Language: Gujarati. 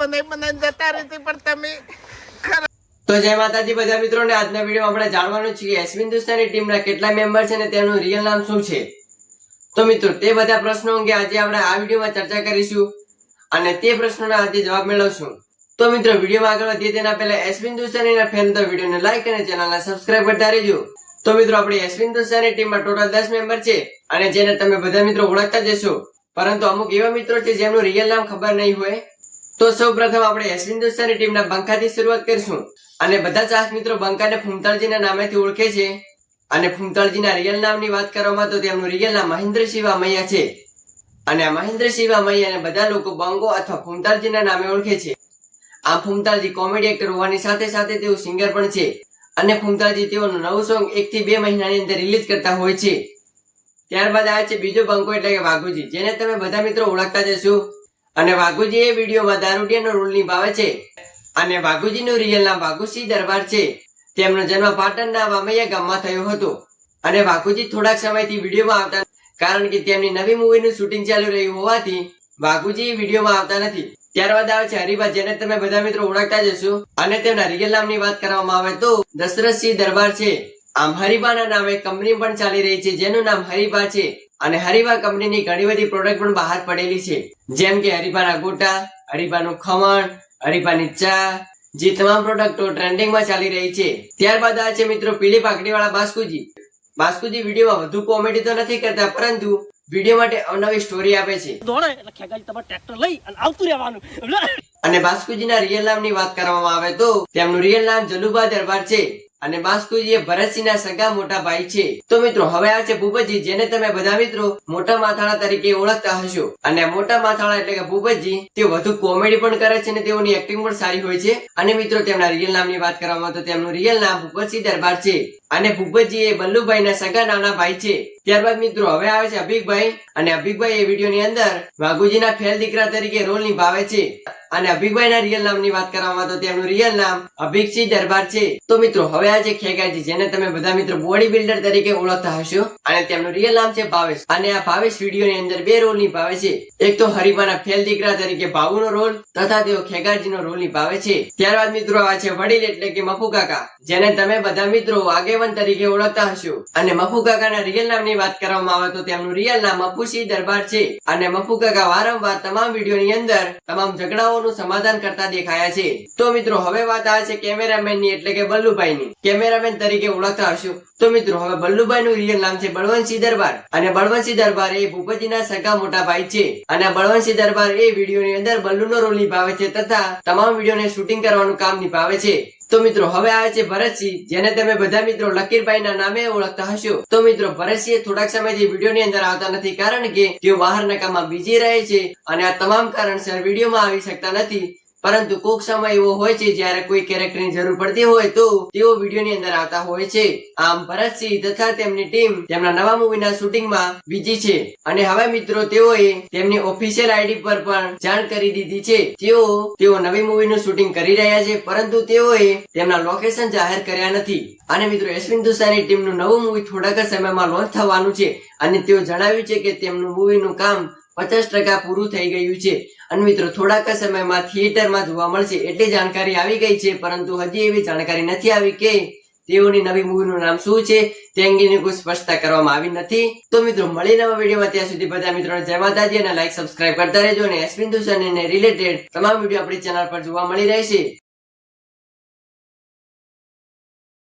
બનાવી જતા રહેતી પણ તમે તો જય માતાજી બધા મિત્રોને આજના વિડીયોમાં આપણે જાણવાનું છે કે એસવી હિન્દુસ્તાની ટીમના કેટલા મેમ્બર છે અને તેમનું રિયલ નામ શું છે। તો મિત્રો તે બધા પ્રશ્નો અંગે આજે આપણે આ વિડીયોમાં ચર્ચા કરીશું અને તે પ્રશ્નોના આજે જવાબ મેળવશું। તો મિત્રો વિડીયોમાં આગળ વધીએ તેના પહેલા એસવી હિન્દુસ્તાનીના ફેન તો વિડીયોને લાઈક અને ચેનલને સબસ્ક્રાઇબ કરતા રહેજો। તો મિત્રો આપણી એસવી હિન્દુસ્તાની ટીમમાં ટોટલ 10 મેમ્બર છે અને જેને તમે બધા મિત્રો ઓળખતા જ હશો, પરંતુ અમુક એવા મિત્રો છે જેમનું રિયલ નામ ખબર નહીં હોય। તો સૌપ્રથમ આપણે એસવી હિન્દુસ્તાની ટીમના બંકાથી શરૂઆત કરીશું અને બધા ચાહક મિત્રો બંકાને ફૂમતાળજીના નામેથી ઓળખે છે અને ફૂમતાળજીના રિયલ નામની વાત કરવામાં તો તેમનું રિયલ નામ મહેન્દ્રસિંહ વામૈયા છે અને આ મહેન્દ્રસિંહ વામૈયાને બધા લોકો બંગો અથવા ફૂમતાળજીના નામે ઓળખે છે। આ ફૂમતાળજી કોમેડી એક્ટર હોવાની સાથે સાથે તેઓ સિંગર પણ છે અને ફૂમતાળજી તેઓનું નવું સોંગ 1 થી 2 મહિનાની અંદર રિલીઝ કરતા હોય છે। ત્યારબાદ આવે છે બીજો બંકો એટલે કે વાઘુજી, જેને તમે બધા મિત્રો ઓળખતા જ હશો અને વાઘુજી એ વિડીયોમાં દારૂડિયાનો રોલ નિભાવે છે અને વાઘુજીનું રિયલ નામ વાઘુસિંહ દરબાર છે। તેમનો જન્મ પાટણના વામૈયા ગામમાં થયો હતો અને વાઘુજી થોડાક સમયથી વિડીયોમાં આવતા કારણ કે તેમની નવી મૂવીનું શૂટિંગ ચાલુ રહ્યું હોવાથી વાઘુજી વિડીયોમાં આવતા નથી। ત્યારબાદ આવે છે હરિભા, જેને તમે બધા મિત્રો ઓળખતા જ હશો અને તેમના રિયલ નામની વાત કરવામાં આવે તો દશરથસિંહ દરબાર છે। આમ હરિભાના નામે કંપની પણ ચાલી રહી છે જેનું નામ હરિભા છે અને હરિભા કંપનીની ઘણી બધી પ્રોડક્ટ પણ બહાર પડેલી છે, જેમ કે હરિભાના ગોટા, હરિભાનું ખમણ, હરિભાની ચા, જે તમામ પ્રોડક્ટો ટ્રેન્ડિંગમાં ચાલી રહી છે। ત્યારબાદ આવે છે મિત્રો પીળી પાઘડીવાળા બાસ્કુજી। બાસ્કુજી વિડીયોમાં વધુ કોમેડી તો નથી કરતા, પરંતુ વિડીયો માટે અવનવી સ્ટોરી આપે છે અને બાસ્કુજીના રિયલ નામની વાત કરવામાં આવે તો તેમનું રિયલ નામ જલુભા દરબાર છે અને બાસ્કુજી એ ભરતસિંહના સગા મોટા ભાઈ છે। તો મિત્રો હવે આવે છે ભૂપતજી, જેને તમે બધા મિત્રો મોટા માથાળા તરીકે ઓળખતા હશો અને મોટા માથાળા એટલે કે ભૂપતજી તેઓ વધુ કોમેડી પણ કરે છે અને તેઓની એક્ટિંગ પણ સારી હોય છે અને મિત્રો તેમના રિયલ નામની વાત કરવામાં તો તેમનું રિયલ નામ ભૂપતસિંહ દરબાર છે અને ભૂપતજી એ બલ્લુભાઈના સગા નાના ભાઈ છે। ત્યારબાદ મિત્રો હવે આવે છે અભિકભાઈ અને અભિકભાઈ એ વિડીયોની અંદર વાઘુજીના ફેલ દીકરા તરીકે રોલ નિભાવે છે અને અભિકભાઈના રિયલ નામની વાત કરવામાં તો તેમનું રિયલ નામ અભિકસિંહ દરબાર છે। તો મિત્રો હવે આ છે ખેગાજી, જેને તમે બધા મિત્રો બોડી બિલ્ડર તરીકે ઓળખતા હશો અને તેમનું રિયલ નામ છે ભાવેશ અને આ ભાવેશ વિડીયોની અંદર 2 રોલ નિભાવે છે, એક તો હરિભાના ફેલ દીકરા તરીકે ભાવુનો રોલ તથા તેઓ ખેગાજીનો રોલ નિભાવે છે। ત્યારબાદ મિત્રો આ છે વડીલ એટલે કે મફુ કાકા, જેને તમે બધા મિત્રો આગેવાન તરીકે ઓળખતા હશો અને મફુ કાકાના રિયલ નામની વાત કરવામાં આવે તો તેમનું રિયલ નામ મફુસિંહ દરબાર છે અને મફુ કાકા વારંવાર તમામ વિડીયોની અંદર તમામ ઝઘડાઓનું સમાધાન કરતા દેખાયા છે। તો મિત્રો હવે વાત આવે છે કેમેરામેનની એટલે કે બલ્લુભાઈની। કેમેરામેન તરીકે ઓળખતા હશો તો મિત્રો હવે બલ્લુભાઈનું રિયલ નામ છે બળવંતસિંહ દરબાર અને બળવંતસિંહ દરબાર એ ભૂપતજીના સગા મોટા ભાઈ છે અને બળવંતસિંહ દરબાર એ વિડીયોની અંદર બલ્લુનો રોલ નિભાવે છે તથા તમામ વિડીયોને શૂટિંગ કરવાનું કામ નિભાવે છે। તો મિત્રો હવે આવે છે ભરતસિંહ, જેને તમે બધા મિત્રો લકીરભાઈના નામે ઓળખતા હશો। તો મિત્રો ભરતસિંહ થોડાક સમયથી વિડીયોની અંદર આવતા નથી કારણ કે તેઓ બહારના કામમાં બિઝી રહે છે અને આ તમામ કારણસર વિડીયોમાં આવી શકતા નથી, પરંતુ કોક સમય એવો હોય છે જ્યારે કોઈ કેરેક્ટરની જરૂર પડતી હોય તો તેઓ વિડીયોની અંદર આવતા હોય છે। આમ ભરતસિંહ તથા તેમની ટીમ તેમના નવા મૂવીના શૂટિંગમાં બિઝી છે અને હવે મિત્રો તેઓએ તેમની ઓફિશિયલ આઈડી પર પણ જાણ કરી દીધી છે તેઓ નવી મૂવીનું શૂટિંગ કરી રહ્યા છે, પરંતુ તેઓએ તેમના લોકેશન જાહેર કર્યા નથી। અને મિત્રો એસવી હિન્દુસ્તાની ટીમનું નવું મૂવી થોડાક જ સમયમાં લોન્ચ થવાનું છે અને તેઓ જણાવ્યું છે કે તેમનું મૂવીનું કામ 50% પૂરું થઈ ગયું છે અને મિત્રો થોડાક સમયમાં થિયેટરમાં જોવા મળશે એટલી જાણકારી આવી ગઈ છે, પરંતુ હજી એવી જાણકારી નથી આવી કે તેઓની નવી મૂવીનું નામ શું છે તે અંગેની કોઈ સ્પષ્ટતા કરવામાં આવી નથી। તો મિત્રો મળી નવા વિડીયોમાં, ત્યાં સુધી બધા મિત્રોને જય માતાજી અને લાઈક સબસ્ક્રાઇબ કરતા રહેજો અને એસવી હિન્દુસ્તાનીને રિલેટેડ તમામ વિડીયો આપણી ચેનલ પર જોવા મળી રહેશે।